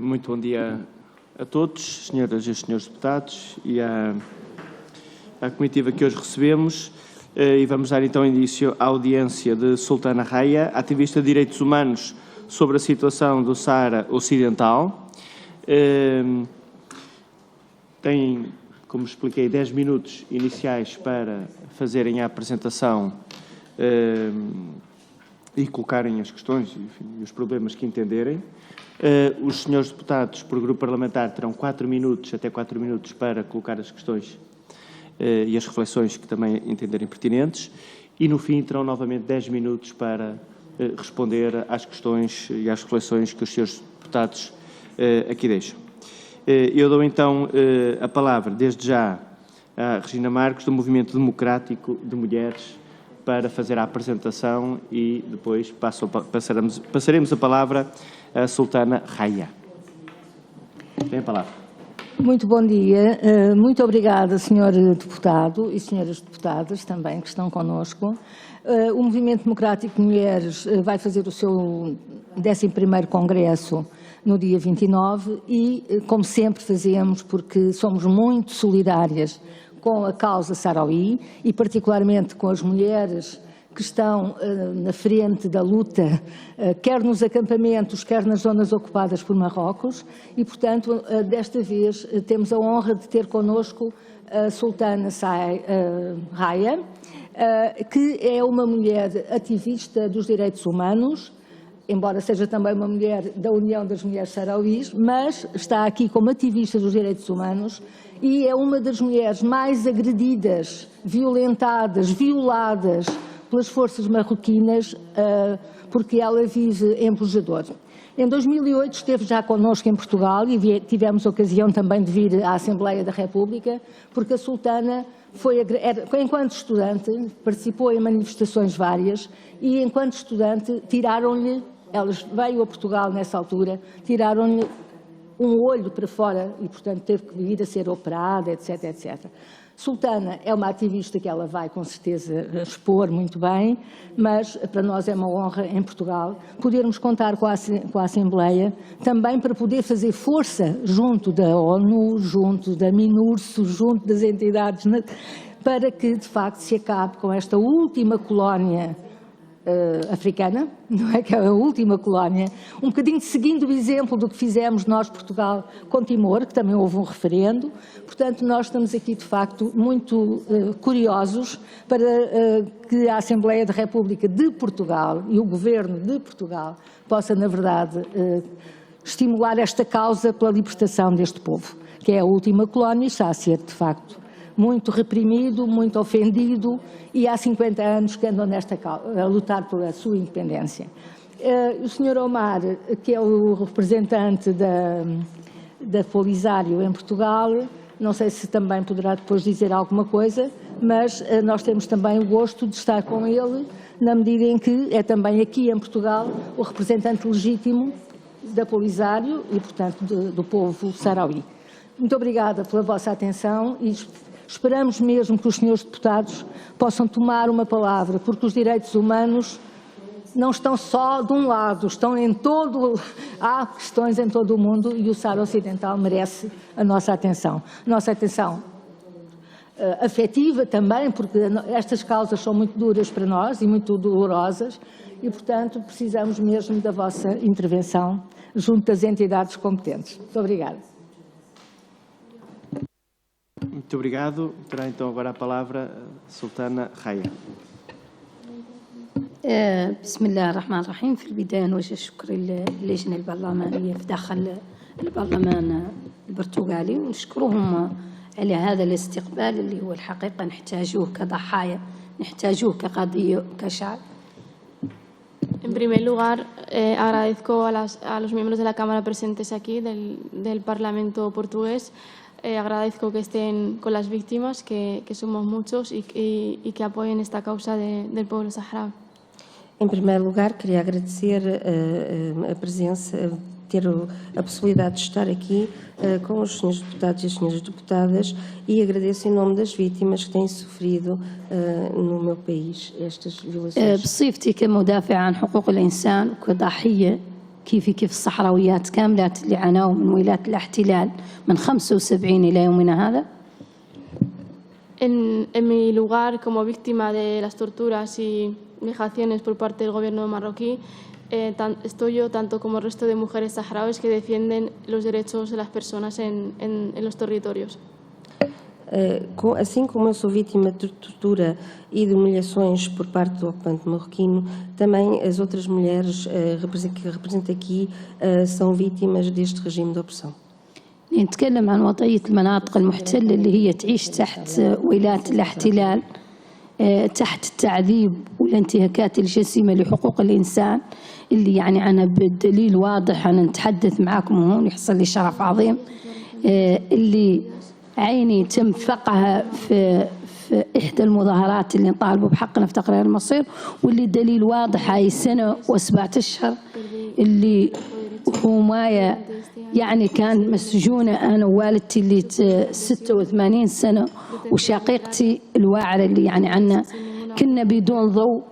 Muito bom dia a todos, senhoras e senhores deputados, e à comitiva que hoje recebemos. E vamos dar então início à audiência de Sultana Raya, ativista de direitos humanos, sobre a situação do Saara Ocidental. Tem, como expliquei, 10 minutos iniciais para fazerem a apresentação e colocarem as questões e os problemas que entenderem. Os senhores deputados, por grupo parlamentar, terão 4 minutos, até 4 minutos, para colocar as questões e as reflexões que também entenderem pertinentes. E, no fim, terão novamente 10 minutos para responder às questões e às reflexões que os senhores deputados aqui deixam. Eu dou, então, a palavra, desde já, à Regina Marques, do Movimento Democrático de Mulheres, para fazer a apresentação e depois passaremos a palavra a Sultana Raya. Tem a palavra. Muito bom dia. Muito obrigada, senhor deputado e senhoras deputadas também que estão connosco. O Movimento Democrático de Mulheres vai fazer o seu 11º Congresso no dia 29 e, como sempre fazemos, porque somos muito solidárias com a causa saharaui e particularmente com as mulheres que estão na frente da luta, quer nos acampamentos, quer nas zonas ocupadas por Marrocos, e, portanto, desta vez temos a honra de ter connosco a Sultana Raya, que é uma mulher ativista dos direitos humanos, embora seja também uma mulher da União das Mulheres Saharauis, mas está aqui como ativista dos direitos humanos e é uma das mulheres mais agredidas, violentadas, violadas pelas forças marroquinas, porque ela vive em Bojador. Em 2008 esteve já connosco em Portugal e tivemos a ocasião também de vir à Assembleia da República, porque a Sultana enquanto estudante, participou em manifestações várias e enquanto estudante tiraram-lhe, ela veio a Portugal nessa altura, tiraram-lhe um olho para fora e, portanto, teve que vir a ser operada, etc, etc. Sultana é uma ativista que ela vai, com certeza, expor muito bem, mas para nós é uma honra, em Portugal, podermos contar com a Assembleia, também para poder fazer força junto da ONU, junto da MINURSO, junto das entidades, para que, de facto, se acabe com esta última colónia africana, não é, que é a última colónia, um bocadinho seguindo o exemplo do que fizemos nós, Portugal, com Timor, que também houve um referendo. Portanto, nós estamos aqui, de facto, muito curiosos para que a Assembleia da República de Portugal e o Governo de Portugal possa, na verdade, estimular esta causa pela libertação deste povo, que é a última colónia e está a ser, de facto, muito reprimido, muito ofendido, e há 50 anos que andam a lutar pela sua independência. O Sr. Omar, que é o representante da Polisário em Portugal, não sei se também poderá depois dizer alguma coisa, mas nós temos também o gosto de estar com ele, na medida em que é também aqui em Portugal o representante legítimo da Polisário e, portanto, do povo saharaui. Muito obrigada pela vossa atenção e esperamos mesmo que os senhores deputados possam tomar uma palavra, porque os direitos humanos não estão só de um lado, estão em há questões em todo o mundo e o Saara Ocidental merece a nossa atenção. Nossa atenção afetiva também, porque estas causas são muito duras para nós e muito dolorosas e, portanto, precisamos mesmo da vossa intervenção junto das entidades competentes. Muito obrigada. Muito obrigado. Terá então agora a palavra a Sultana Raya. بسم الله الرحمن الرحيم. في البداية نوجه الشكر للجنة البرلمانية في داخل البرلمان البرتغالي ونشكرهم على هذا الاستقبال اللي هو الحقيقة نحتاجوه كضحايا، نحتاجوه كقضية كشعب. En primer lugar, agradezco a los miembros de la Cámara presentes aquí del Parlamento portugués. Agradezco que estén con las víctimas, que somos muchos, y que apoyen esta causa del pueblo saharaui. Em primeiro lugar, queria agradecer a presença, ter a possibilidade de estar aqui com os senhores deputados e as senhoras deputadas e agradeço em nome das vítimas que têm sofrido no meu país estas violações. بصفتي كمدافع عن حقوق الإنسان وكضحية كيف الصحراويات كاملات اللي عانوا من ويلات الاحتلال من 75 إلى يومنا هذا. En mi lugar, como víctima de las torturas y vejaciones por parte del gobierno marroquí, estoy yo tanto como el resto de mujeres saharauis que defienden los derechos de las personas en los territorios. Assim como eu sou vítima de tortura e de humilhações por parte do ocupante marroquino, também as outras mulheres que represento aqui são vítimas deste regime de opressão. نتكلم عن وضعية المناطق المحتلة اللي هي تعيش تحت ولايات الاحتلال، تحت التعذيب والانتهاكات الجسيمة لحقوق الإنسان اللي يعني أنا بالدليل واضح أنا نتحدث معاكم هون يحصل لي شرف عظيم، اللي عيني تم فقها في إحدى المظاهرات اللي نطالبوا بحقنا في تقرير المصير، واللي دليل واضح هاي سنة و7 أشهر اللي حماية يعني كان مسجونة أنا ووالدتي اللي 86 سنة وشقيقتي الواعرة اللي يعني عنا كنا بدون ضوء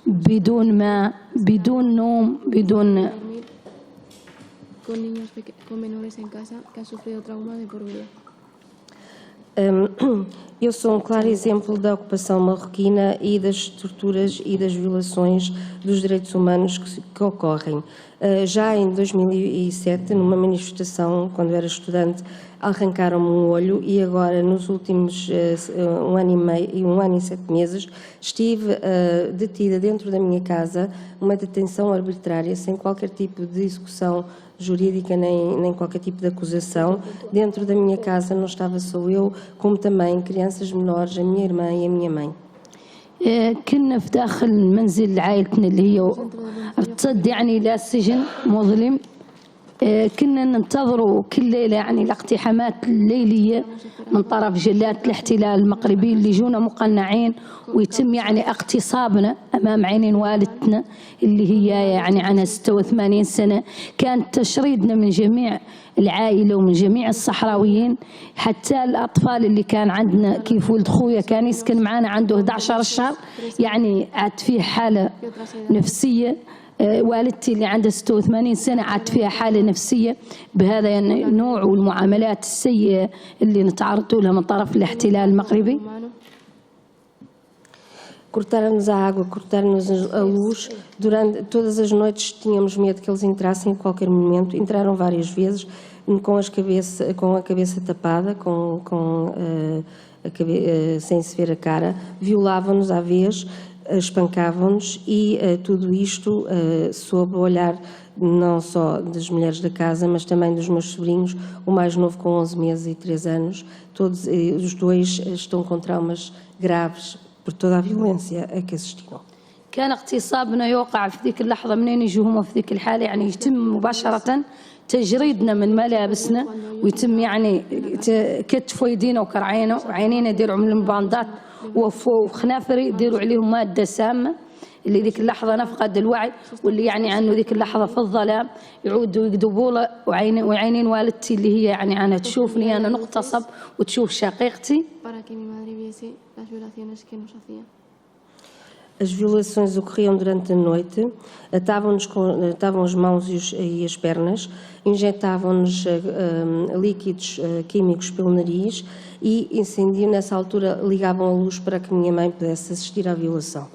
بدون ماء بدون نوم بدون. Con niños con menores en casa que han sufrido trauma de por vida. Eu sou claro exemplo da ocupação marroquina e das torturas e das violações dos direitos humanos que ocorrem. Já em 2007, numa manifestação, quando era estudante, arrancaram-me um olho e agora, nos últimos 1 ano e meio, 1 ano e 7 meses, estive detida dentro da minha casa, uma detenção arbitrária, sem qualquer tipo de execução jurídica nem qualquer tipo de acusação. Dentro da minha casa não estava só eu, como também crianças menores, a minha irmã e a minha mãe. كنا في داخل منزل عائلتنا اللي هي ارتصد يعني إلى سجن مظلم، كنا ننتظروا كل ليلة يعني الاقتحامات الليلية من طرف جلات الاحتلال المغربي اللي جونا مقنعين ويتم يعني اغتصابنا أمام عينين والدتنا اللي هي يعني عنها 86 سنة. كان تشريدنا من جميع العائلة ومن جميع الصحراويين، حتى الأطفال اللي كان عندنا كيف ولد خويا كان يسكن معنا عنده 11 شهر يعني عاد فيه حالة نفسية. والدتي اللي عندها 86 سنة عاد فيها حالة نفسية بهذا النوع والمعاملات السيئة اللي نتعرض لها من طرف الاحتلال المغربي. Cortaram-nos a água, cortaram-nos a luz. Durante todas as noites tínhamos medo que eles entrassem em qualquer momento. Entraram várias vezes com a cabeça tapada, sem se ver a cara. Violavam-nos à vez, espancavam-nos e tudo isto sob o olhar não só das mulheres da casa, mas também dos meus sobrinhos, o mais novo com 11 meses e 3 anos. Todos os dois estão com traumas graves por toda a violência a que assistiram. كان اغتصابنا يوقع في ذيك اللحظة منين يجوا هم في ذيك الحالة يعني يتم مباشرة تجريدنا من ملابسنا ويتم يعني كتف ويدينا وكرعينا وعينينا يديروا من باندات وخنافري يديروا عليهم مادة سامة اللي ذيك اللحظة نفقد الوعي واللي يعني عنه ذيك اللحظة في الظلام يعودوا يكذبوا له وعينين والدتي اللي هي يعني أنا تشوفني أنا نغتصب وتشوف شقيقتي. As violações ocorriam durante a noite, atavam as mãos e as pernas, injetavam-nos líquidos químicos pelo nariz e incendiam. Nessa altura ligavam a luz para que minha mãe pudesse assistir à violação.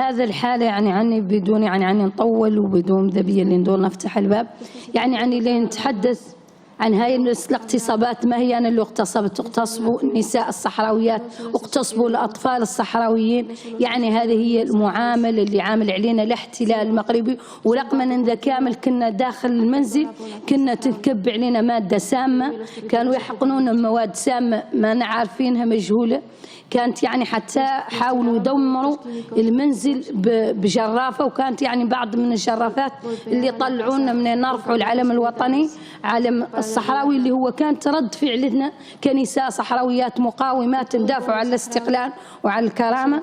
هذا الحالة يعني عني بدون يعني نطول وبدون ذبية اللي ندور نفتح الباب يعني لين نتحدث عن هاي الاغتصابات. ما هي أنا اللي اغتصبوا النساء الصحراويات واغتصبوا الأطفال الصحراويين. يعني هذه هي المعاملة اللي عامل علينا الاحتلال المغربي. ورغم أن ذا كامل كنا داخل المنزل كنا تنكب علينا مادة سامة، كانوا يحقنون مواد سامة ما نعرفينها مجهولة. كانت يعني حتى حاولوا يدمروا المنزل بجرافة، وكانت يعني بعض من الجرافات اللي طلعونا من نرفعوا العلم الوطني علم الصحراوي اللي هو كانت رد فعلنا كنساء صحراويات مقاومات ندافع على الاستقلال وعلى الكرامة.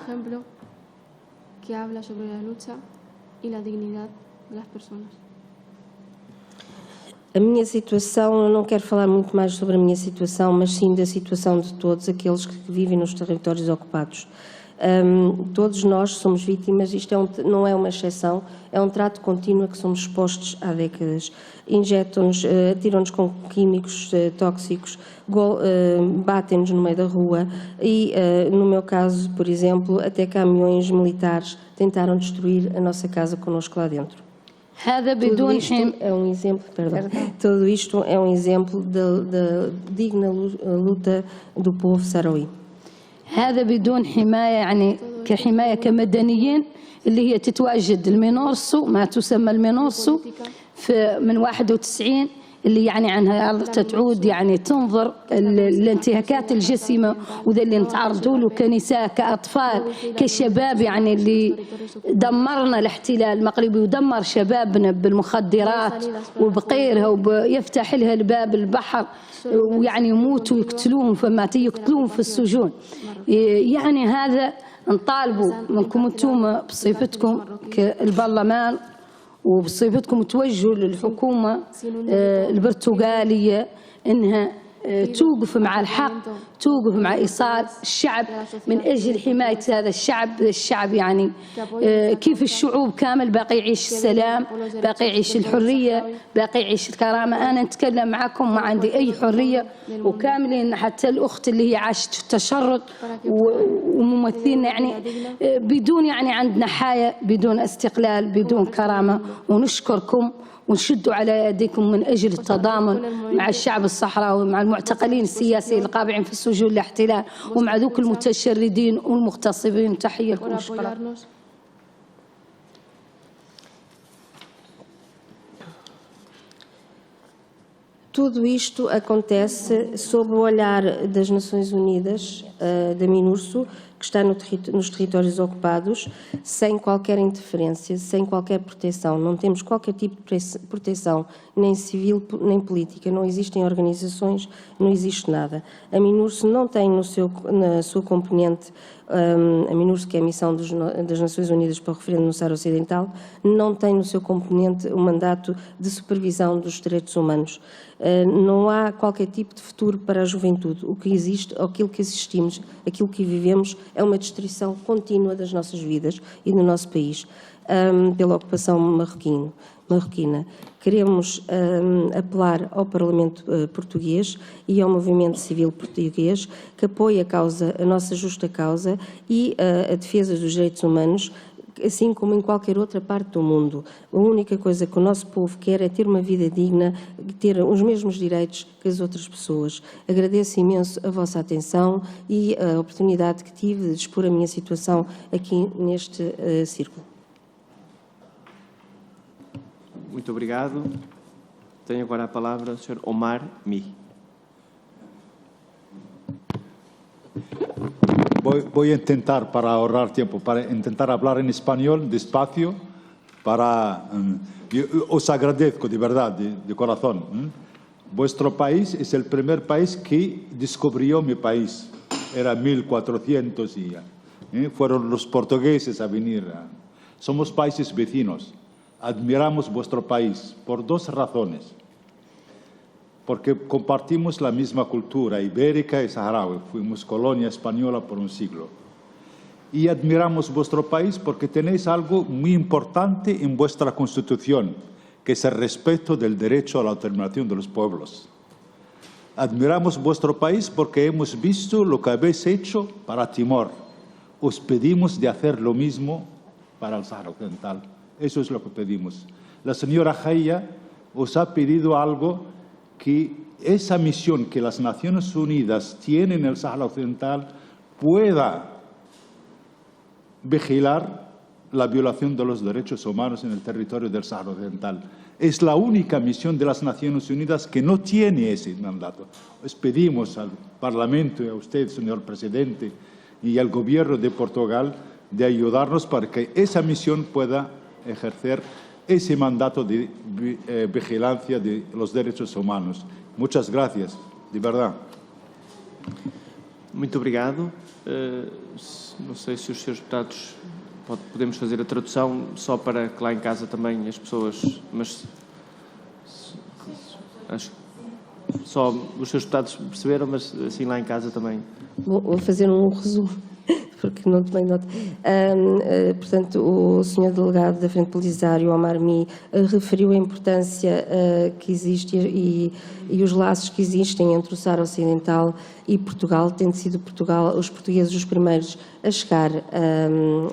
A minha situação, eu não quero falar muito mais sobre a minha situação, mas sim da situação de todos aqueles que vivem nos territórios ocupados. Todos nós somos vítimas, isto não é uma exceção, é um trato contínuo a que somos expostos há décadas. Injetam-nos, atiram-nos com químicos tóxicos, batem-nos no meio da rua e, no meu caso, por exemplo, até caminhões militares tentaram destruir a nossa casa connosco lá dentro. Tudo isto é um exemplo, tudo isto é um exemplo da digna luta do povo sahraoui. هذا بدون حماية يعني كحماية كمدنيين اللي هي تتواجد المينورسو ما تسمى المينورسو من 91 اللي يعني عنها تعود يعني تنظر الانتهاكات الجسيمة وذا اللي نتعرضوا له كنساء كأطفال كشباب يعني اللي دمرنا الاحتلال المغربي ودمر شبابنا بالمخدرات وبغيرها ويفتح لها الباب البحر ويعني يموتوا ويقتلوهم يقتلوهم في السجون. يعني هذا نطالبوا منكم انتم بصفتكم كالبرلمان وبصفتكم توجهوا للحكومة البرتغالية انها توقف مع الحق، توقف مع إيصال الشعب من أجل حماية هذا الشعب يعني كيف الشعوب كامل باقي يعيش السلام، باقي يعيش الحرية، باقي يعيش الكرامة. أنا نتكلم معكم ما عندي أي حرية وكاملين حتى الأخت اللي هي عاشت في التشرد وممثلين يعني بدون يعني عندنا حياة، بدون استقلال، بدون كرامة. ونشكركم ونشدوا على يديكم من أجل التضامن مع الشعب الصحراوي، مع المعتقلين السياسيين القابعين في السجون الاحتلال ومع ذوك المتشردين والمغتصبين. تحية لكم وشكرا. Tudo isto acontece sob o olhar das Nações Unidas, da MINURSO, que está nos territórios ocupados, sem qualquer interferência, sem qualquer proteção. Não temos qualquer tipo de proteção, nem civil, nem política. Não existem organizações, não existe nada. A MINURSO não tem na sua componente, a MINURSO, que é a missão das Nações Unidas para o referendo no Saara Ocidental, não tem no seu componente o mandato de supervisão dos direitos humanos. Não há qualquer tipo de futuro para a juventude. O que existe, aquilo que assistimos, aquilo que vivemos, é uma destruição contínua das nossas vidas e do nosso país pela ocupação marroquina. Queremos apelar ao Parlamento português e ao movimento civil português que apoie a nossa justa causa e a defesa dos direitos humanos, assim como em qualquer outra parte do mundo. A única coisa que o nosso povo quer é ter uma vida digna, ter os mesmos direitos que as outras pessoas. Agradeço imenso a vossa atenção e a oportunidade que tive de expor a minha situação aqui neste círculo. Muito obrigado. Tenho agora a palavra o Sr. Omar Mi. Voy a intentar, para ahorrar tiempo, para intentar hablar en español despacio, yo os agradezco de verdad, de corazón. Vuestro país es el primer país que descubrió mi país. Era 1400 y fueron los portugueses a venir. Somos países vecinos. Admiramos vuestro país por dos razones. Porque compartimos la misma cultura ibérica y saharaui. Fuimos colonia española por un siglo. Y admiramos vuestro país porque tenéis algo muy importante en vuestra Constitución, que es el respeto del derecho a la autodeterminación de los pueblos. Admiramos vuestro país porque hemos visto lo que habéis hecho para Timor. Os pedimos de hacer lo mismo para el Sáhara Occidental. Eso es lo que pedimos. La señora Jaya os ha pedido algo que esa misión que las Naciones Unidas tienen en el Sáhara Occidental pueda vigilar la violación de los derechos humanos en el territorio del Sáhara Occidental. Es la única misión de las Naciones Unidas que no tiene ese mandato. Les pedimos al Parlamento y a usted, señor Presidente, y al Gobierno de Portugal de ayudarnos para que esa misión pueda ejercer ese mandato de vigilancia de los derechos humanos. Muchas gracias, de verdad. Muito obrigado. Não sei se os senhores deputados podemos fazer a tradução só para que lá em casa também as pessoas, mas acho só os senhores deputados perceberam, mas assim lá em casa também. Vou fazer um resumo. porque não tomei nota. Portanto, o Sr. Delegado da Frente Polisário, Omar Mi, referiu a importância que existe e os laços que existem entre o Saara Ocidental e Portugal, tendo sido os portugueses os primeiros a chegar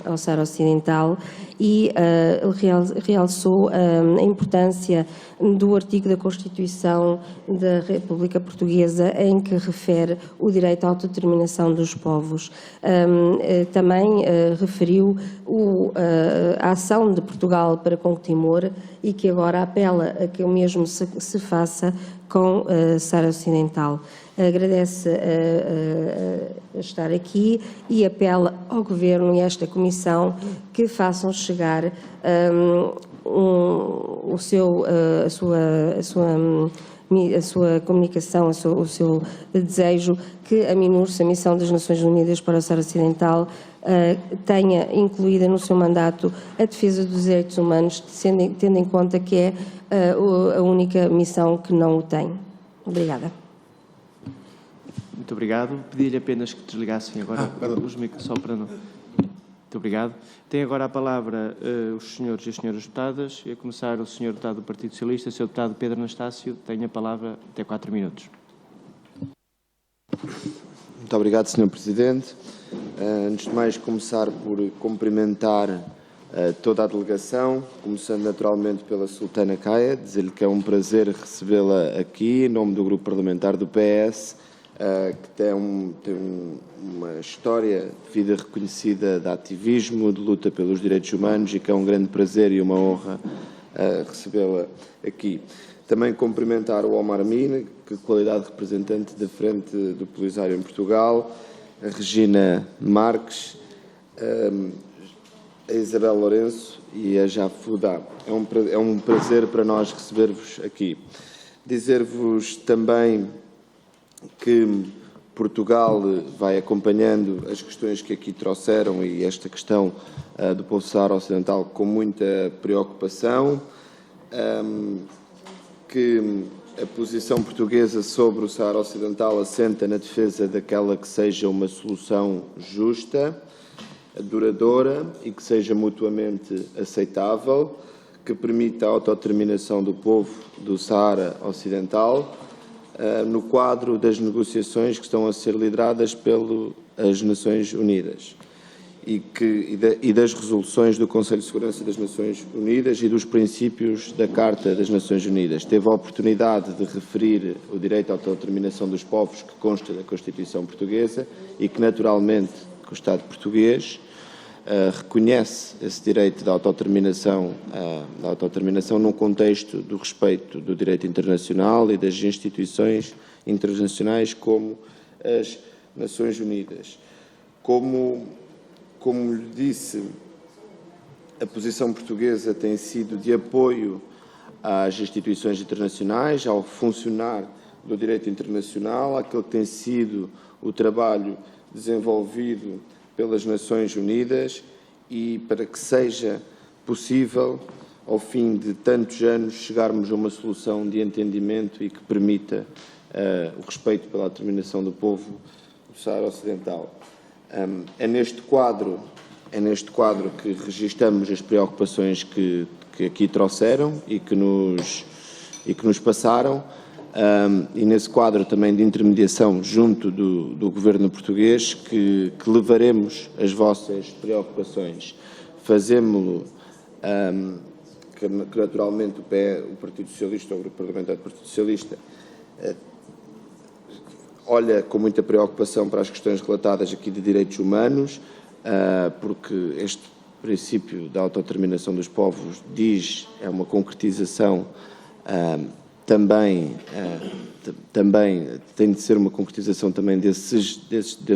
ao Saara Ocidental, e realçou a importância do artigo da Constituição da República Portuguesa em que refere o direito à autodeterminação dos povos. Também referiu a ação de Portugal para com Timor e que agora apela a que o mesmo se faça com Saara Ocidental. Agradece a estar aqui e apela ao Governo e a esta Comissão que façam chegar a sua comunicação, o seu desejo que a MINURSO, a Missão das Nações Unidas para o Saara Ocidental, tenha incluída no seu mandato a defesa dos direitos humanos, tendo em conta que é a única missão que não o tem. Obrigada. Muito obrigado. Pedi-lhe apenas que desligassem agora os microfones, só para não... Muito obrigado. Tem agora a palavra os senhores e as senhoras deputadas, e a começar o senhor deputado do Partido Socialista, o senhor deputado Pedro Anastácio, tem a palavra até 4 minutos. Muito obrigado, Sr. Presidente. Antes de mais, começar por cumprimentar toda a delegação, começando naturalmente pela Sultana Caia, dizer-lhe que é um prazer recebê-la aqui, em nome do Grupo Parlamentar do PS, que tem uma história de vida reconhecida de ativismo, de luta pelos direitos humanos, e que é um grande prazer e uma honra recebê-la aqui. Também cumprimentar o Omar Mi, que qualidade de representante da Frente do Polisário em Portugal, a Regina Marques, a Isabel Lourenço e a Jafuda. É um prazer para nós receber-vos aqui. Dizer-vos também que Portugal vai acompanhando as questões que aqui trouxeram e esta questão do povo Saara Ocidental com muita preocupação, que a posição portuguesa sobre o Saara Ocidental assenta na defesa daquela que seja uma solução justa, duradoura e que seja mutuamente aceitável, que permita a autodeterminação do povo do Saara Ocidental, no quadro das negociações que estão a ser lideradas pelas Nações Unidas e das resoluções do Conselho de Segurança das Nações Unidas e dos princípios da Carta das Nações Unidas. Teve a oportunidade de referir o direito à autodeterminação dos povos que consta da Constituição Portuguesa e que, naturalmente, que o Estado português reconhece esse direito de autodeterminação num contexto do respeito do direito internacional e das instituições internacionais como as Nações Unidas. Como lhe disse, a posição portuguesa tem sido de apoio às instituições internacionais, ao funcionar do direito internacional, àquele que tem sido o trabalho desenvolvido pelas Nações Unidas e para que seja possível, ao fim de tantos anos, chegarmos a uma solução de entendimento e que permita o respeito pela determinação do povo do Saara Ocidental. É neste quadro que registramos as preocupações que aqui trouxeram e que nos passaram, e nesse quadro também de intermediação junto do Governo português que levaremos as vossas preocupações. Fazemo-lo, que naturalmente o Partido Socialista, o Grupo Parlamentar do Partido Socialista, olha com muita preocupação para as questões relatadas aqui de direitos humanos, porque este princípio da autodeterminação dos povos é uma concretização também tem de ser uma concretização também desse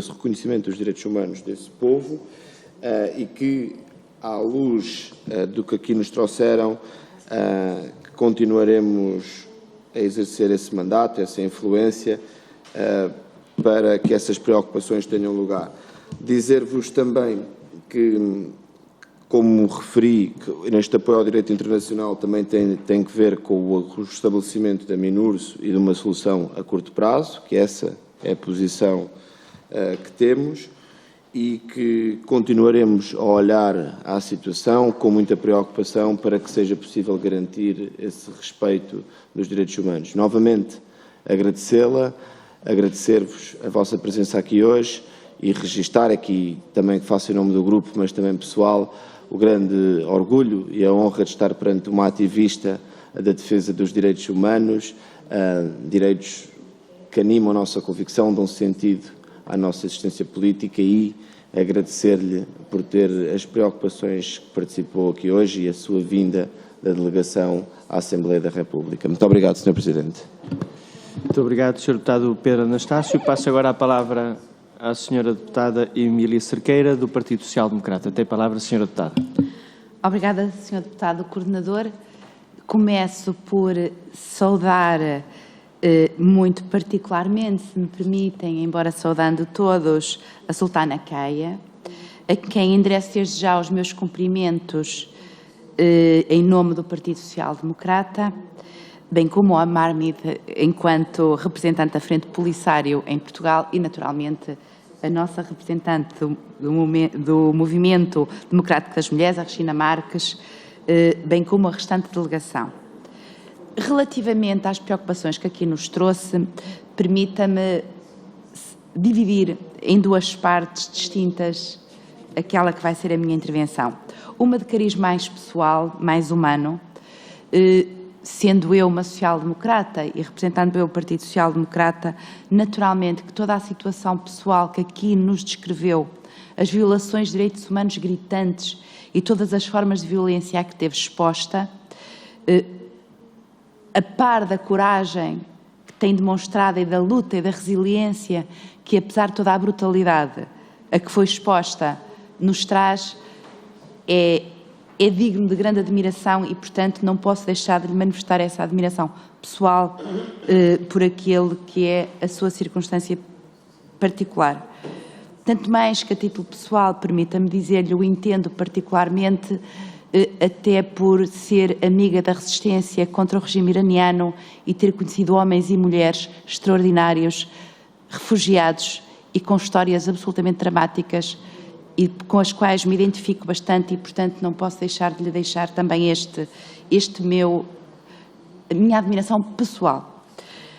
reconhecimento dos direitos humanos desse povo, e que, à luz do que aqui nos trouxeram, continuaremos a exercer esse mandato, essa influência, para que essas preocupações tenham lugar. Dizer-vos também que, como referi, que neste apoio ao direito internacional também tem que ver com o estabelecimento da MINURSO e de uma solução a curto prazo, que essa é a posição que temos, e que continuaremos a olhar à situação com muita preocupação para que seja possível garantir esse respeito dos direitos humanos. Novamente, agradecê-la, agradecer-vos a vossa presença aqui hoje e registar aqui, também que faço em nome do grupo, mas também pessoal, o grande orgulho e a honra de estar perante uma ativista da defesa dos direitos humanos, direitos que animam a nossa convicção, dão sentido à nossa existência política, e agradecer-lhe por ter as preocupações que participou aqui hoje e a sua vinda da delegação à Assembleia da República. Muito obrigado, Sr. Presidente. Muito obrigado, Sr. Deputado Pedro Anastácio. Passo agora a palavra à Sra. Deputada Emília Cerqueira, do Partido Social Democrata. Tem a palavra a Sra. Deputada. Obrigada, Sr. Deputado Coordenador. Começo por saudar muito particularmente, se me permitem, embora saudando todos, a Sultana Caia, a quem endereço desde já os meus cumprimentos em nome do Partido Social Democrata, bem como a Marmid enquanto representante da Frente Polisário em Portugal e, naturalmente, a nossa representante do Movimento Democrático das Mulheres, a Regina Marques, bem como a restante delegação. Relativamente às preocupações que aqui nos trouxe, permita-me dividir em duas partes distintas aquela que vai ser a minha intervenção. Uma de cariz mais pessoal, mais humano, sendo eu uma social-democrata e representando eu o Partido Social-Democrata, naturalmente que toda a situação pessoal que aqui nos descreveu, as violações de direitos humanos gritantes e todas as formas de violência a que teve exposta, a par da coragem que tem demonstrado e da luta e da resiliência que, apesar de toda a brutalidade a que foi exposta, nos traz, é digno de grande admiração e, portanto, não posso deixar de lhe manifestar essa admiração pessoal por aquele que é a sua circunstância particular. Tanto mais que, a título pessoal, permita-me dizer-lhe, o entendo particularmente até por ser amiga da resistência contra o regime iraniano e ter conhecido homens e mulheres extraordinários, refugiados e com histórias absolutamente dramáticas e com as quais me identifico bastante e, portanto, não posso deixar de lhe deixar também a minha admiração pessoal.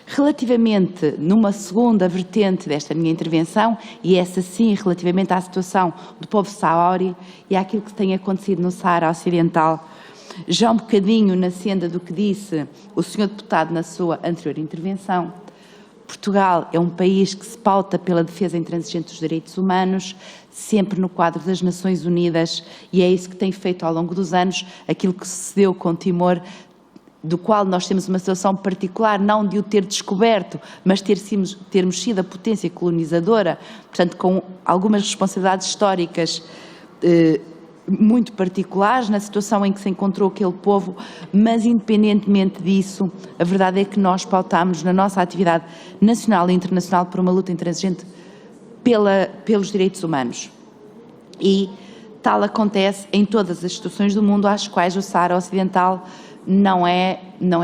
Relativamente, numa segunda vertente desta minha intervenção, e essa sim relativamente à situação do povo saori e àquilo que tem acontecido no Saara Ocidental, já um bocadinho na senda do que disse o Sr. Deputado na sua anterior intervenção, Portugal é um país que se pauta pela defesa intransigente dos direitos humanos, sempre no quadro das Nações Unidas, e é isso que tem feito ao longo dos anos, aquilo que sucedeu com Timor, do qual nós temos uma situação particular, não de o ter descoberto, mas termos sido a potência colonizadora, portanto, com algumas responsabilidades históricas muito particulares na situação em que se encontrou aquele povo, mas independentemente disso, a verdade é que nós pautamos na nossa atividade nacional e internacional por uma luta intransigente pelos direitos humanos. E tal acontece em todas as situações do mundo às quais o Saara Ocidental não é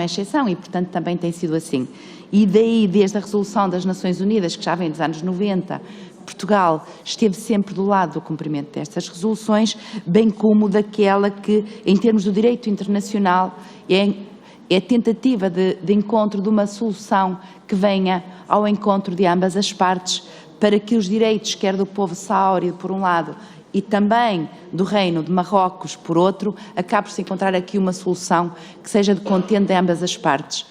exceção e, portanto, também tem sido assim. E daí, desde a resolução das Nações Unidas, que já vem dos anos 90, Portugal esteve sempre do lado do cumprimento destas resoluções, bem como daquela que, em termos do direito internacional, é a tentativa de encontro de uma solução que venha ao encontro de ambas as partes, para que os direitos, quer do povo saori, por um lado, e também do Reino de Marrocos, por outro, acabe por se encontrar aqui uma solução que seja de contente de ambas as partes.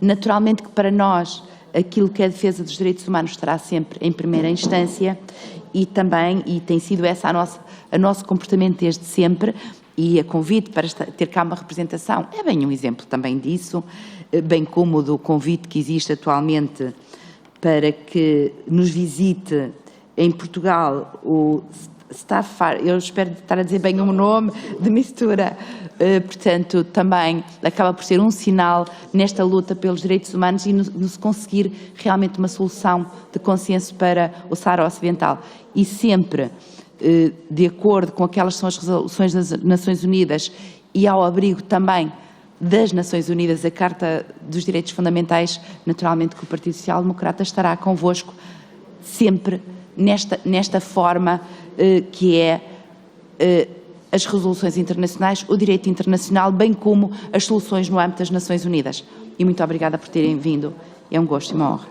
Naturalmente que para nós aquilo que é a defesa dos direitos humanos estará sempre em primeira instância e tem sido esse o nosso comportamento desde sempre, e a convite para ter cá uma representação é bem um exemplo também disso, bem como do convite que existe atualmente para que nos visite em Portugal o Staffar, eu espero estar a dizer bem o nome de mistura, portanto, também acaba por ser um sinal nesta luta pelos direitos humanos e nos conseguir realmente uma solução de consenso para o Saara Ocidental. E sempre de acordo com aquelas que são as resoluções das Nações Unidas e ao abrigo também das Nações Unidas, a Carta dos Direitos Fundamentais, naturalmente que o Partido Social Democrata estará convosco sempre nesta forma que é as resoluções internacionais, o direito internacional, bem como as soluções no âmbito das Nações Unidas. E muito obrigada por terem vindo. É um gosto e uma honra.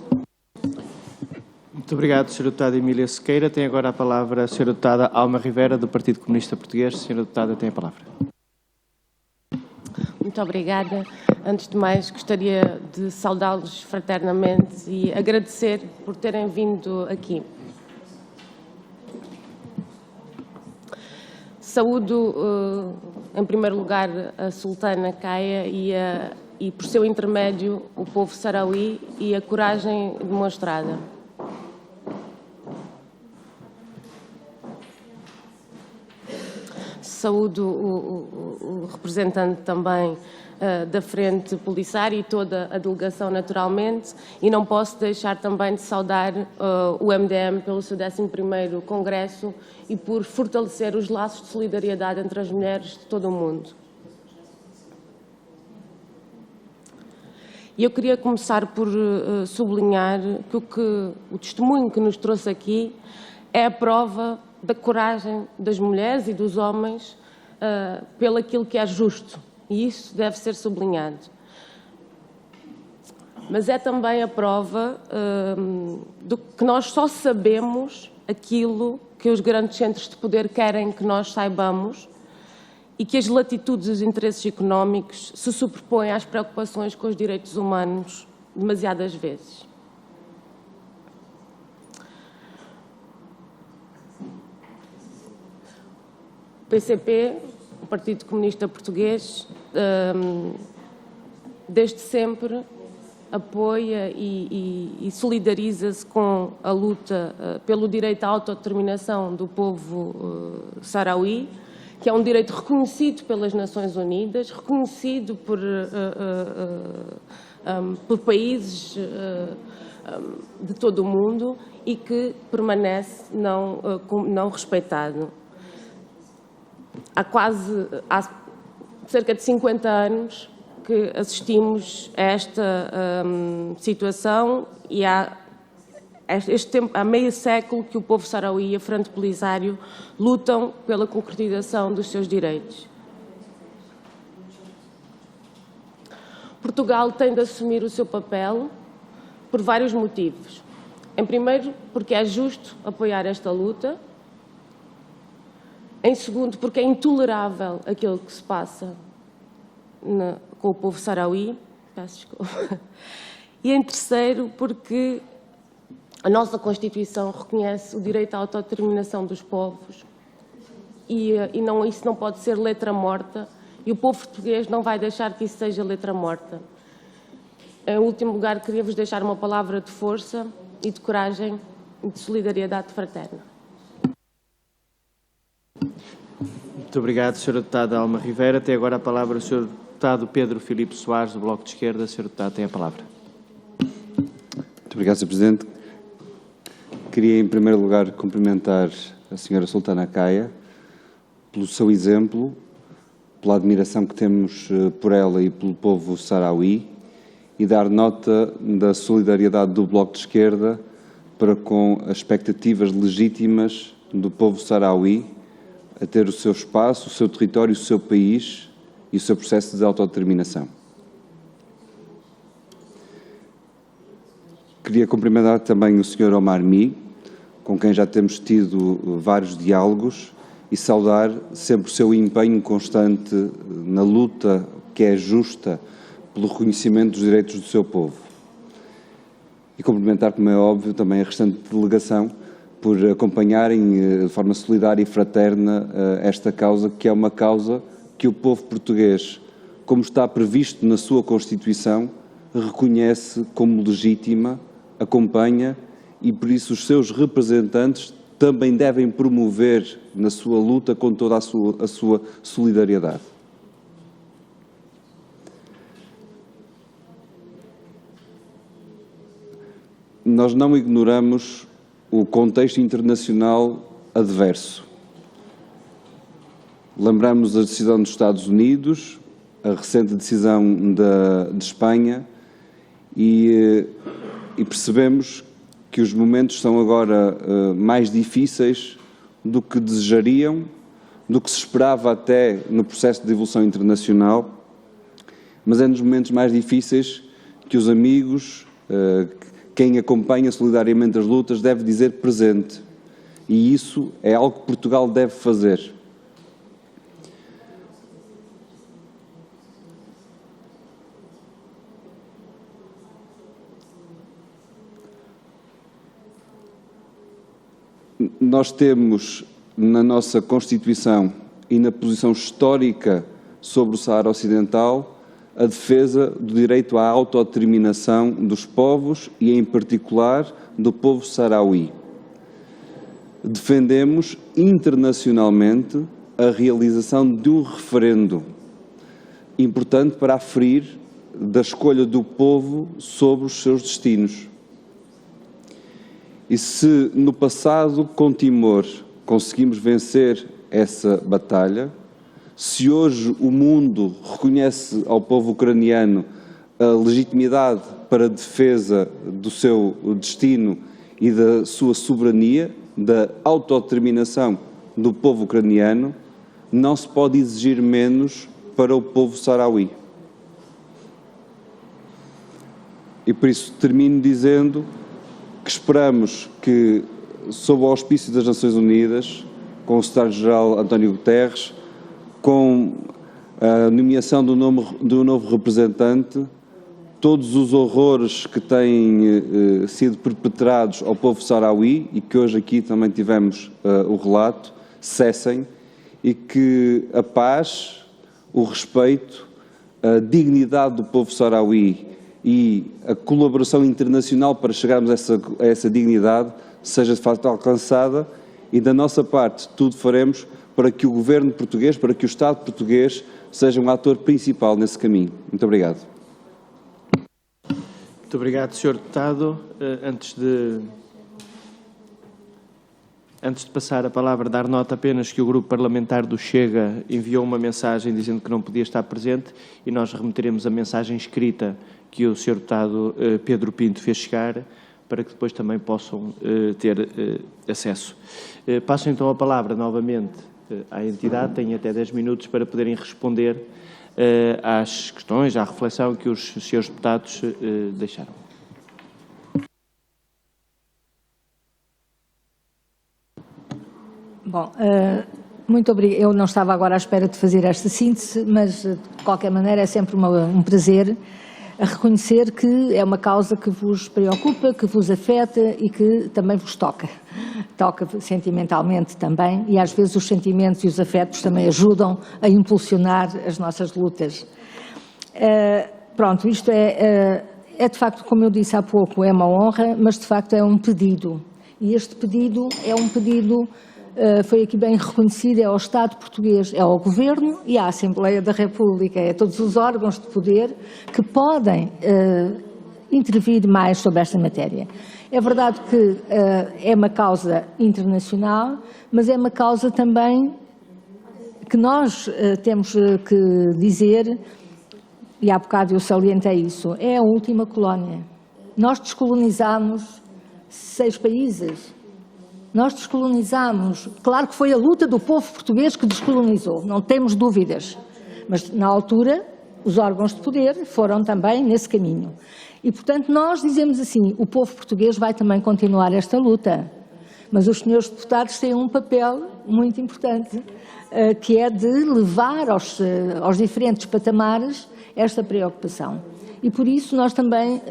Muito obrigado, Sra. Deputada Emília Sequeira. Tem agora a palavra a Sra. Deputada Alma Rivera, do Partido Comunista Português. Sra. Deputada, tem a palavra. Muito obrigada. Antes de mais, gostaria de saudá-los fraternamente e agradecer por terem vindo aqui. Saúdo, em primeiro lugar, a Sultana Kaya e, por seu intermédio, o povo sarauí e a coragem demonstrada. Saúdo o representante também da Frente Polisária e toda a delegação, naturalmente, e não posso deixar também de saudar o MDM pelo seu 11º Congresso e por fortalecer os laços de solidariedade entre as mulheres de todo o mundo. E eu queria começar por sublinhar que o testemunho que nos trouxe aqui é a prova da coragem das mulheres e dos homens pelo aquilo que é justo. E isso deve ser sublinhado. Mas é também a prova do que nós só sabemos aquilo que os grandes centros de poder querem que nós saibamos e que as latitudes e os interesses económicos se superpõem às preocupações com os direitos humanos demasiadas vezes. O PCP, o Partido Comunista Português, desde sempre apoia e solidariza-se com a luta pelo direito à autodeterminação do povo sarauí, que é um direito reconhecido pelas Nações Unidas, reconhecido por países de todo o mundo e que permanece não respeitado. Há cerca de 50 anos que assistimos a esta situação e há meio século que o povo sarauí e a Frente Polisário lutam pela concretização dos seus direitos. Portugal tem de assumir o seu papel por vários motivos. Em primeiro, porque é justo apoiar esta luta. Em segundo, porque é intolerável aquilo que se passa com o povo sarauí. Peço desculpa. E em terceiro, porque a nossa Constituição reconhece o direito à autodeterminação dos povos e isso não pode ser letra morta e o povo português não vai deixar que isso seja letra morta. Em último lugar, queria-vos deixar uma palavra de força e de coragem e de solidariedade fraterna. Muito obrigado, Sra. Deputada Alma Rivera. Tem agora a palavra o Sr. Deputado Pedro Filipe Soares, do Bloco de Esquerda. Sr. Deputado, tem a palavra. Muito obrigado, Sr. Presidente. Queria, em primeiro lugar, cumprimentar a Sra. Sultana Kaya pelo seu exemplo, pela admiração que temos por ela e pelo povo sarauí e dar nota da solidariedade do Bloco de Esquerda para com as expectativas legítimas do povo sarauí a ter o seu espaço, o seu território, o seu país e o seu processo de autodeterminação. Queria cumprimentar também o Sr. Omar Mi, com quem já temos tido vários diálogos, e saudar sempre o seu empenho constante na luta que é justa pelo reconhecimento dos direitos do seu povo. E cumprimentar, como é óbvio, também a restante delegação por acompanharem de forma solidária e fraterna esta causa, que é uma causa que o povo português, como está previsto na sua Constituição, reconhece como legítima, acompanha e, por isso, os seus representantes também devem promover na sua luta com toda a sua solidariedade. Nós não ignoramos o contexto internacional adverso. Lembramos a decisão dos Estados Unidos, a recente decisão de Espanha e percebemos que os momentos são agora mais difíceis do que desejariam, do que se esperava até no processo de evolução internacional, mas é nos momentos mais difíceis que os amigos, quem acompanha solidariamente as lutas, deve dizer presente. E isso é algo que Portugal deve fazer. Nós temos na nossa Constituição e na posição histórica sobre o Saara Ocidental a defesa do direito à autodeterminação dos povos e, em particular, do povo saharaui. Defendemos internacionalmente a realização de um referendo importante para aferir da escolha do povo sobre os seus destinos. E se no passado, com Timor, conseguimos vencer essa batalha, se hoje o mundo reconhece ao povo ucraniano a legitimidade para a defesa do seu destino e da sua soberania, da autodeterminação do povo ucraniano, não se pode exigir menos para o povo saharaui. E por isso termino dizendo que esperamos que, sob o auspício das Nações Unidas, com o Secretário-Geral António Guterres, com a nomeação do novo representante, todos os horrores que têm sido perpetrados ao povo saharaui, e que hoje aqui também tivemos o relato, cessem, e que a paz, o respeito, a dignidade do povo saharaui e a colaboração internacional para chegarmos a essa dignidade seja de facto alcançada, e da nossa parte tudo faremos para que o governo português, para que o Estado português seja um ator principal nesse caminho. Muito obrigado. Muito obrigado, Sr. Deputado. Antes de passar a palavra, dar nota apenas que o Grupo Parlamentar do Chega enviou uma mensagem dizendo que não podia estar presente, e nós remeteremos a mensagem escrita que o Sr. Deputado Pedro Pinto fez chegar, para que depois também possam ter acesso. Passo então a palavra novamente à entidade, têm até 10 minutos para poderem responder às questões, à reflexão que os senhores deputados deixaram. Bom, muito obrigada. Eu não estava agora à espera de fazer esta síntese, mas de qualquer maneira é sempre um prazer a reconhecer que é uma causa que vos preocupa, que vos afeta e que também vos toca. Toca sentimentalmente também, e às vezes os sentimentos e os afetos também ajudam a impulsionar as nossas lutas. Pronto, isto é de facto, como eu disse há pouco, é uma honra, mas de facto é um pedido. E este pedido é um pedido, foi aqui bem reconhecido, é ao Estado português, é ao Governo e à Assembleia da República, é a todos os órgãos de poder que podem intervir mais sobre esta matéria. É verdade que é uma causa internacional, mas é uma causa também que nós temos que dizer, e há bocado eu salientei isso, é a última colónia. Nós descolonizámos 6 países. Nós descolonizámos, claro que foi a luta do povo português que descolonizou, não temos dúvidas, mas na altura os órgãos de poder foram também nesse caminho. E, portanto, nós dizemos assim, o povo português vai também continuar esta luta, mas os senhores deputados têm um papel muito importante, que é de levar aos diferentes patamares esta preocupação. E por isso nós também,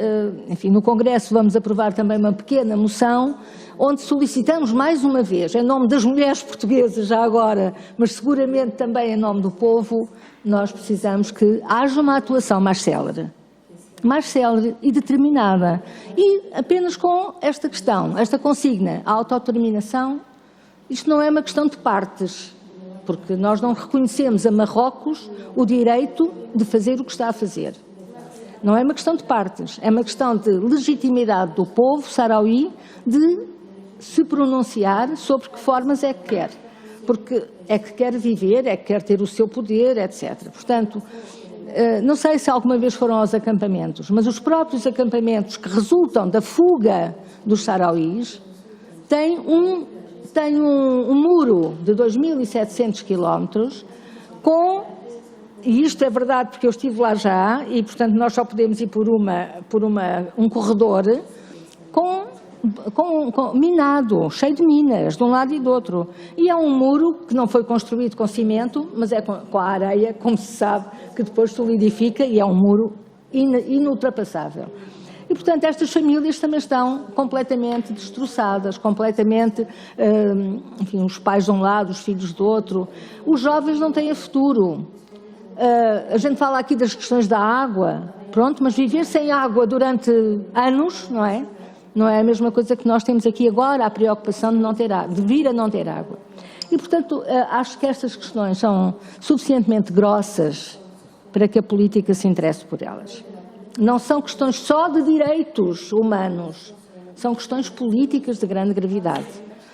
enfim, no Congresso vamos aprovar também uma pequena moção onde solicitamos mais uma vez, em nome das mulheres portuguesas já agora, mas seguramente também em nome do povo, nós precisamos que haja uma atuação mais célere e determinada. E apenas com esta questão, esta consigna, a autodeterminação, isto não é uma questão de partes, porque nós não reconhecemos a Marrocos o direito de fazer o que está a fazer. Não é uma questão de partes, é uma questão de legitimidade do povo saharaui de se pronunciar sobre que formas é que quer. Porque é que quer viver, é que quer ter o seu poder, etc. Portanto, não sei se alguma vez foram aos acampamentos, mas os próprios acampamentos que resultam da fuga dos sarauís têm um muro de 2.700 quilómetros e isto é verdade porque eu estive lá já, e portanto nós só podemos ir por um corredor minado, cheio de minas, de um lado e do outro. E é um muro que não foi construído com cimento, mas é com a areia, como se sabe, que depois solidifica, e é um muro inultrapassável. E, portanto, estas famílias também estão completamente destroçadas, completamente, enfim, os pais de um lado, os filhos do outro. Os jovens não têm futuro. A gente fala aqui das questões da água, pronto, mas viver sem água durante anos, não é? Não é a mesma coisa que nós temos aqui agora, a preocupação de não ter água, de vir a não ter água. E, portanto, acho que estas questões são suficientemente grossas para que a política se interesse por elas. Não são questões só de direitos humanos, são questões políticas de grande gravidade.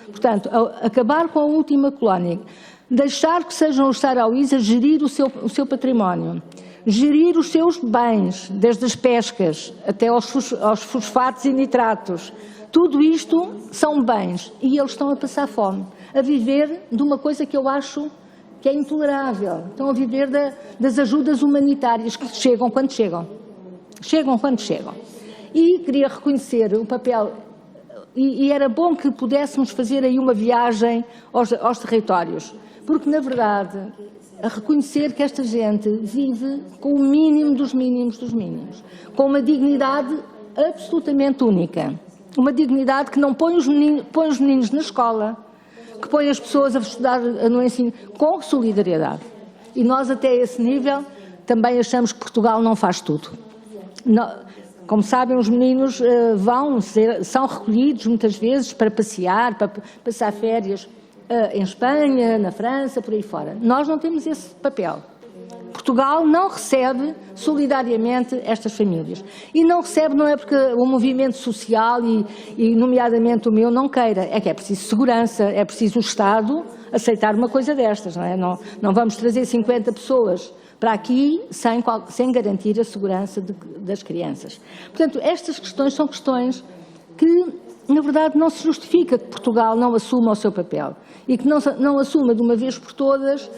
Portanto, acabar com a última colónia, deixar que sejam os sarauís a gerir o seu património, gerir os seus bens, desde as pescas até aos fosfatos e nitratos. Tudo isto são bens e eles estão a passar fome, a viver de uma coisa que eu acho que é intolerável. Estão a viver das ajudas humanitárias que chegam quando chegam. Chegam quando chegam. E queria reconhecer o papel, e era bom que pudéssemos fazer aí uma viagem aos territórios, porque na verdade a reconhecer que esta gente vive com o mínimo dos mínimos dos mínimos, com uma dignidade absolutamente única, uma dignidade que não põe os meninos na escola, que põe as pessoas a estudar no ensino com solidariedade. E nós até esse nível também achamos que Portugal não faz tudo. Como sabem, os meninos são recolhidos muitas vezes para passear, para passar férias em Espanha, na França, por aí fora. Nós não temos esse papel. Portugal não recebe solidariamente estas famílias. E não recebe não é porque o movimento social e nomeadamente o meu não queira, é que é preciso segurança, é preciso o Estado aceitar uma coisa destas, não é? Não vamos trazer 50 pessoas para aqui sem garantir a segurança das crianças. Portanto, estas questões são questões que, na verdade, não se justifica que Portugal não assuma o seu papel e que não assuma de uma vez por todas,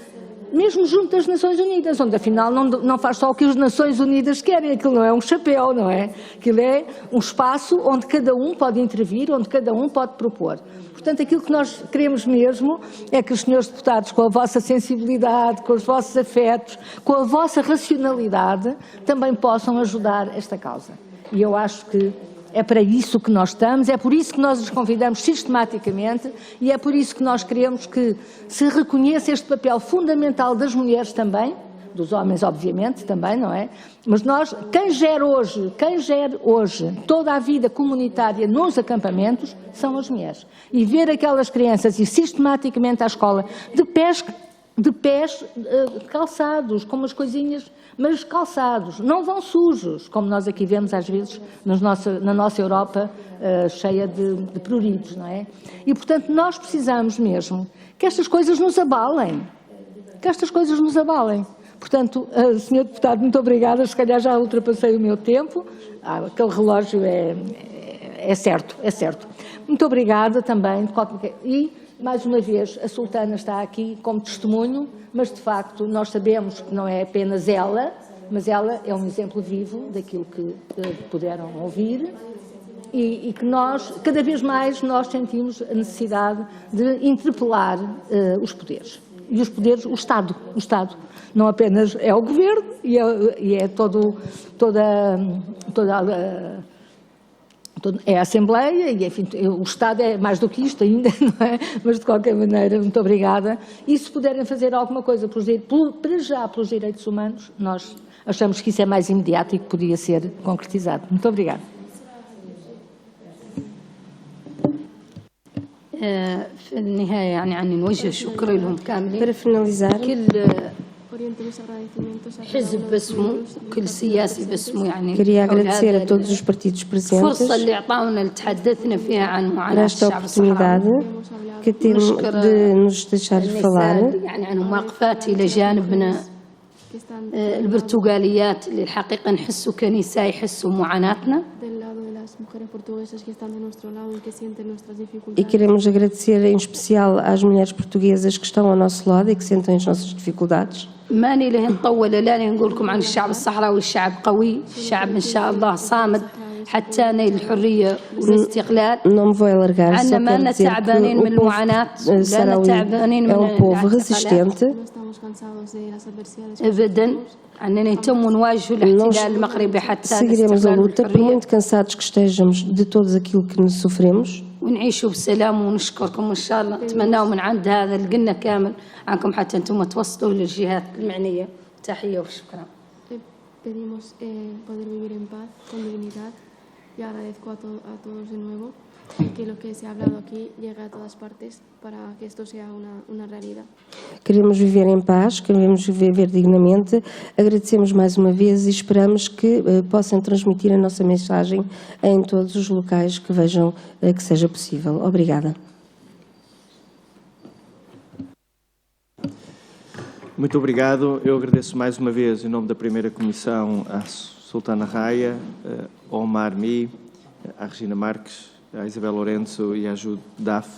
mesmo junto das Nações Unidas, onde afinal não faz só o que as Nações Unidas querem, aquilo não é um chapéu, não é? Aquilo é um espaço onde cada um pode intervir, onde cada um pode propor. Portanto, aquilo que nós queremos mesmo é que os senhores deputados, com a vossa sensibilidade, com os vossos afetos, com a vossa racionalidade, também possam ajudar esta causa. E eu acho que é para isso que nós estamos, é por isso que nós os convidamos sistematicamente e é por isso que nós queremos que se reconheça este papel fundamental das mulheres também, dos homens obviamente também, não é? Mas quem gera hoje toda a vida comunitária nos acampamentos são as mulheres. E ver aquelas crianças ir sistematicamente à escola de pés calçados, com umas coisinhas, mas calçados, não vão sujos, como nós aqui vemos às vezes na nossa Europa cheia de pruridos, não é? E, portanto, nós precisamos mesmo que estas coisas nos abalem, Portanto, Sr. Deputado, muito obrigada, se calhar já ultrapassei o meu tempo, aquele relógio é certo. Muito obrigada também, e, mais uma vez, a Sultana está aqui como testemunho, mas, de facto, nós sabemos que não é apenas ela, mas ela é um exemplo vivo daquilo que puderam ouvir e que cada vez mais, nós sentimos a necessidade de interpelar os poderes. E os poderes, o Estado. Não apenas é o Governo e é é a Assembleia e, enfim, o Estado é mais do que isto ainda, não é? Mas, de qualquer maneira, muito obrigada. E se puderem fazer alguma coisa pelos direitos humanos, nós achamos que isso é mais imediato e que podia ser concretizado. Muito obrigada. في النهاية يعني عني نوجه الشكر لهم كاملين. Para finalizar, حزب باسمه كل سياسي باسمه يعني queria agradecer a todos os partidos presentes الفرصة اللي أعطاونا اللي تحدثنا فيها عن معاناة esta الشعب الصحراوي oportunidade que temos de nos deixar falar. يعني عن مواقفات إلى جانبنا que están البرتغاليات اللي الحقيقة نحسوا كنساء يحسوا معاناتنا. del lado de las mujeres portuguesas que están de nuestro lado y que sienten nuestras E dificultades. queremos agradecer em especial às mulheres portuguesas que estão ao nosso lado e que sentem as nossas dificuldades. ماني له نطول لا نقول لكم عن الشعب الصحراوي، الشعب قوي، الشعب إن شاء الله صامد حتى نيل الحرية والاستقلال. Não me vou alargar, só عنا ما quero لنا dizer تعبانين que من o povo المعاناة، لا sarauí تعبانين é من um povo الاعتقالات. resistente. No estamos cansados de las adversidades. que أبدا، sufrimos. أننا نتم نواجه Nós الاحتلال المغربي حتى seguiremos a الاستقلال luta, por والحرية، muito cansados que estejamos de tudo aquilo que nos sofremos. ونعيشوا بسلام ونشكركم إن شاء الله. نتمناو من عند هذا القلنا كامل عنكم حتى أنتم توصلوا للجهات المعنية. تحية وشكرا. Pedimos poder vivir en paz, con dignidad, y agradezco a todos de nuevo que lo que se ha hablado aquí llegue a todas partes para que esto sea una realidad. Queremos viver em paz, queremos viver dignamente. Agradecemos mais uma vez e esperamos que possam transmitir a nossa mensagem em todos os locais que vejam que seja possível. Obrigada. Muito obrigado. Eu agradeço mais uma vez, em nome da primeira comissão, à Sultana Raya, ao Omar Mi, à Regina Marques, à Isabel Lourenço e à Jude Daf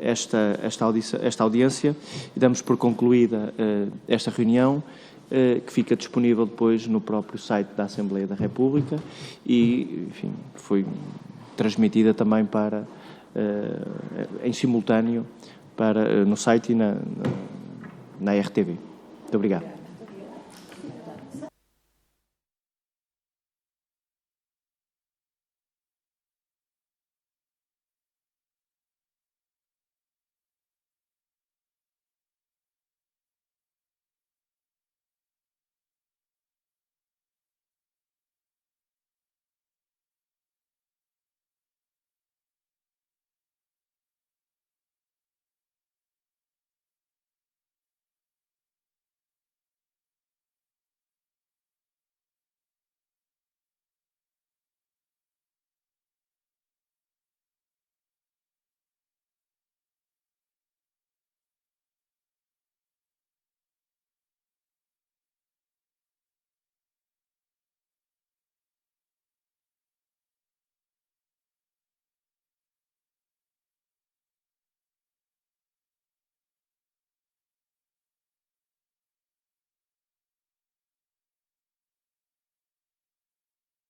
esta audiência e damos por concluída esta reunião, que fica disponível depois no próprio site da Assembleia da República e, enfim, foi transmitida também em simultâneo no site e na RTV. Muito obrigado.